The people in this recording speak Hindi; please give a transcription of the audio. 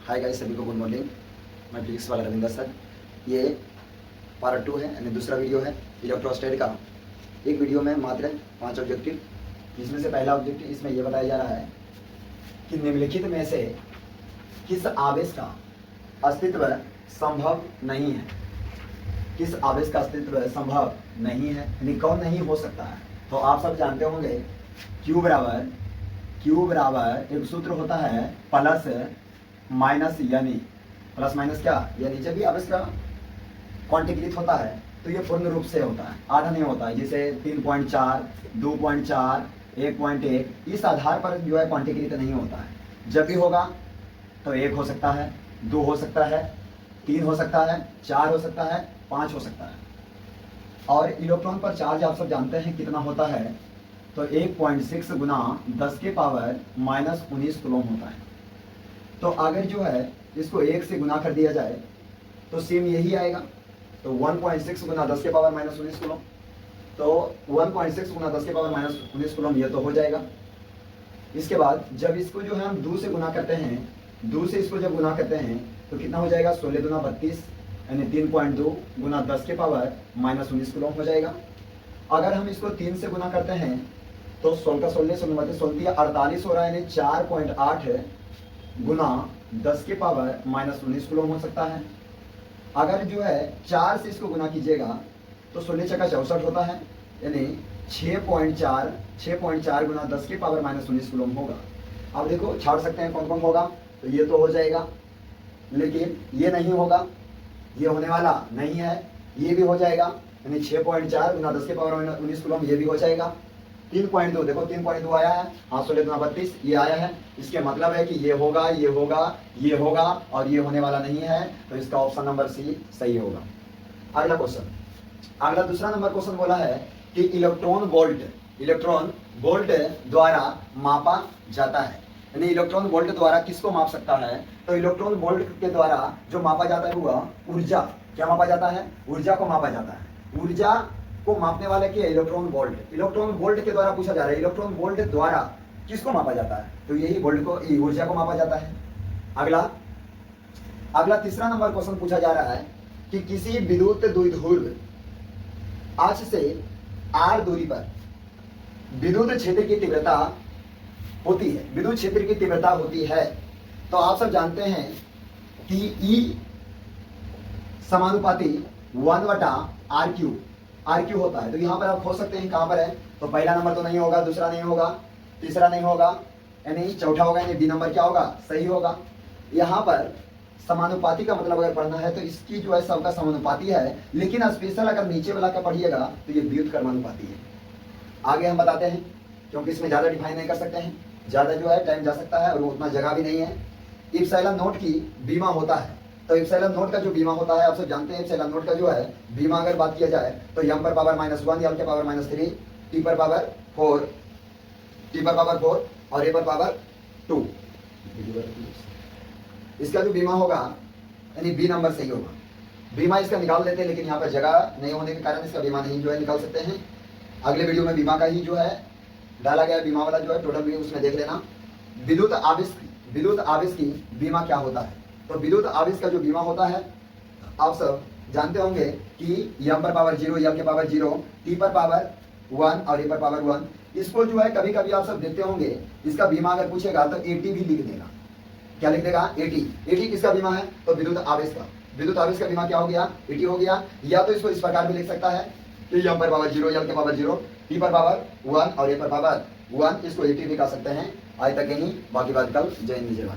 हाय गाइस, सभी को गुड मॉर्निंग। मैं फिजिक्स वाला रविंदर सर। ये पार्ट 2 है, यानी दूसरा वीडियो है इलेक्ट्रोस्टैटिक का। एक वीडियो में मात्र 5 ऑब्जेक्टिव, जिसमें से पहला ऑब्जेक्टिव इसमें यह बताया जा रहा है कि निम्नलिखित में से किस आवेश का अस्तित्व संभव नहीं है। किस आवेश का अस्तित्व संभव नहीं है, यानी कौन नहीं हो सकता है। तो आप सब जानते होंगे Q बराबर एक सूत्र होता है प्लस माइनस, यानी प्लस माइनस क्या, यानी जब भी आवेश का क्वांटीकृत होता है तो ये पूर्ण रूप से होता है, आधा नहीं होता है। जैसे 3.4, 2.4, 1.1 इस आधार पर जो है क्वांटीकृत नहीं होता है। जब भी होगा तो 1 हो सकता है, 2 हो सकता है, 3 हो सकता है, 4 हो सकता है, 5 हो सकता है। और इलेक्ट्रॉन पर चार्ज आप सब जानते हैं कितना होता है, तो 1.6 गुना 10 के पावर माइनस 19 कूलम होता है। तो अगर जो है इसको 1 से गुना कर दिया जाए तो सेम यही आएगा। तो 1.6 गुना 10 के पावर माइनस 19 कूलम, तो 1.6 गुना 10 के पावर माइनस 19 कूलम ये तो हो जाएगा। इसके बाद जब इसको जो है हम 2 से गुना करते हैं, 2 से इसको जब गुना करते हैं तो कितना हो जाएगा, 16 दुना 32, यानी 3.2 गुना 10 के पावर माइनस 19 कूलम हो जाएगा। अगर हम इसको 3 से गुना करते हैं तो 16 का 16, 16 16 48 हो रहा है, यानी 4.8 गुना 10 के पावर माइनस 19 कूलम हो सकता है। अगर जो है 4 से इसको गुना कीजिएगा तो 16 छक्का 64 होता है, यानी 6.4 गुना 10 के पावर माइनस 19 कूलम होगा। अब देखो छाड़ सकते हैं कौन कौन होगा, तो ये तो हो जाएगा, लेकिन ये नहीं होगा, ये होने वाला नहीं है। ये भी हो जाएगा, यानी 6.4 गुना 10 के पावर माइनस 19 कूलम, ये भी हो जाएगा। 3.2 देखो 3.2 आया है, हाँ 16 दुना 32 ये आया है। इसके मतलब है कि ये होगा, ये होगा, ये होगा और ये होने वाला नहीं है। तो इसका ऑप्शन नंबर सी सही होगा। अगला क्वेश्चन, अगला दूसरा नंबर क्वेश्चन बोला है कि इलेक्ट्रॉन वोल्ट द्वारा मापा जाता है, यानी इलेक्ट्रॉन वोल्ट द्वारा किसको माप सकता है। तो इलेक्ट्रॉन वोल्ट के द्वारा जो मापा जाता है वह ऊर्जा, क्या मापा जाता है, ऊर्जा को मापा जाता है। ऊर्जा को मापने वाले की इलेक्ट्रॉन वोल्ट, इलेक्ट्रॉन वोल्ट के द्वारा पूछा जा रहा है, इलेक्ट्रॉन वोल्ट द्वारा किसको मापा जाता है, तो यही वोल्ट को, ऊर्जा को मापा जाता है। अगला तीसरा नंबर क्वेश्चन पूछा जा रहा है कि किसी विद्युत द्विध्रुव अक्ष से r दूरी पर विद्युत क्षेत्र की तीव्रता होती है, विद्युत क्षेत्र की तीव्रता होती है। तो आप सब जानते हैं कि E समानुपाती 1/r³ होता है। तो यहाँ पर आप खोज सकते हैं कहाँ पर है, तो पहला नंबर तो नहीं होगा, दूसरा नहीं होगा, तीसरा नहीं होगा, यानी चौथा होगा, यानी बी नंबर क्या होगा, सही होगा। यहाँ पर समानुपाती का मतलब अगर पढ़ना है तो इसकी जो है सबका समानुपाती है, लेकिन स्पेशल अगर नीचे वाला का पढ़िएगा तो ये व्युत्क्रमानुपाती है। आगे हम बताते हैं, क्योंकि इसमें ज़्यादा डिफाइन नहीं कर सकते हैं, ज़्यादा जो है टाइम जा सकता है और वो उतना जगह भी नहीं है। इप्सिलॉन नोट की बीमा होता है, तो इप्सिलॉन नोट का जो बीमा होता है आप सब जानते हैं। इप्सिलॉन नोट का जो है बीमा अगर बात किया जाए तो m पर पावर -1, l के पावर -3, t पर पावर 4 और a पर पावर 2। इसका जो बीमा होगा यानी बी नंबर सही होगा। बीमा इसका निकाल लेते हैं, लेकिन यहाँ पर जगह नहीं होने के कारण इसका बीमा नहीं जो है निकाल सकते हैं। अगले वीडियो में बीमा का ही जो है डाला गया, बीमा वाला जो है टोटल वीडियो उसमें देख लेना। विद्युत आवेश की बीमा क्या होता है, तो विद्युत आवेश का जो बीमा होता है आप सब जानते होंगे कि m पर पावर 0, l के पावर 0, t पर पावर 1 और a पर पावर 1। इसको जो है कभी कभी आप सब देखते होंगे, इसका बीमा अगर पूछेगा तो 80 भी लिख देगा। क्या लिख देगा, 80 किसका बीमा है, तो विद्युत आवेश का। विद्युत आवेश का बीमा क्या हो गया, 80 हो गया। या तो इसको इस प्रकार भी लिख सकता है कि m पर पावर 0, l के पावर 0, t पर पावर 1 और a पर पावर 1, इसको 80 लिखा सकते हैं। आज तक यही, बाकी बात कल। जय हिंद, जय भारत।